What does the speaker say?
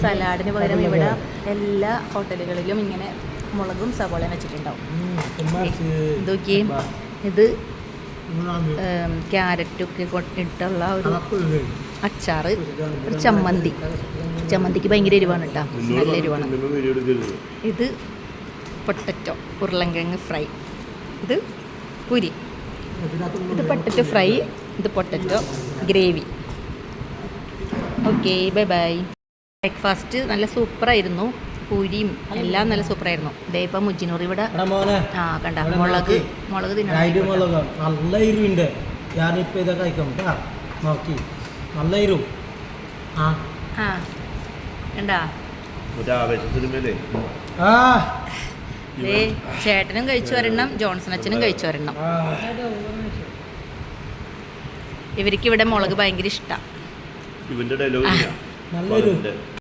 സലാഡിന് പകരം ഇവിടെ എല്ലാ ഹോട്ടലുകളിലും ഇങ്ങനെ മുളകും സവോളയും വെച്ചിട്ടുണ്ടാവും. ഇതൊക്കെ ഇത് ക്യാരറ്റൊക്കെ ഇട്ടുള്ള ഒരു അച്ചാറ്, ഒരു ചമ്മന്തിക്ക് ഭയങ്കര എരിവാണ് കേട്ടോ, നല്ല എരിവാണ്. ഇത് പൊട്ടറ്റോ ഉരുളൻകിഴങ്ങ് ഫ്രൈ, ഇത് പുരി, ഇത് പൊട്ടറ്റോ ഫ്രൈ, ഇത് potato gravy. Okay, bye bye. Breakfast നല്ല സൂപ്പറായിരുന്നു, പൂരിയും എല്ലാം നല്ല സൂപ്പറായിരുന്നു. ദേ ഇപ്പം മുജിനൂർ ഇവിടെ കണ്ട മുളക് നല്ല എരിവുണ്ട്. ഞാനിപ്പോൾ ഇതൊക്കെ കഴിക്കാം നോക്കി, നല്ല എരിവ്. കണ്ടാ ചേട്ടനും കഴിച്ചു വരണം, ജോൺസൺ അച്ഛനും കഴിച്ചു വരണം. ഇവർക്ക് ഇവിടെ മുളക് ഭയങ്കര ഇഷ്ടമാണ്. നല്ല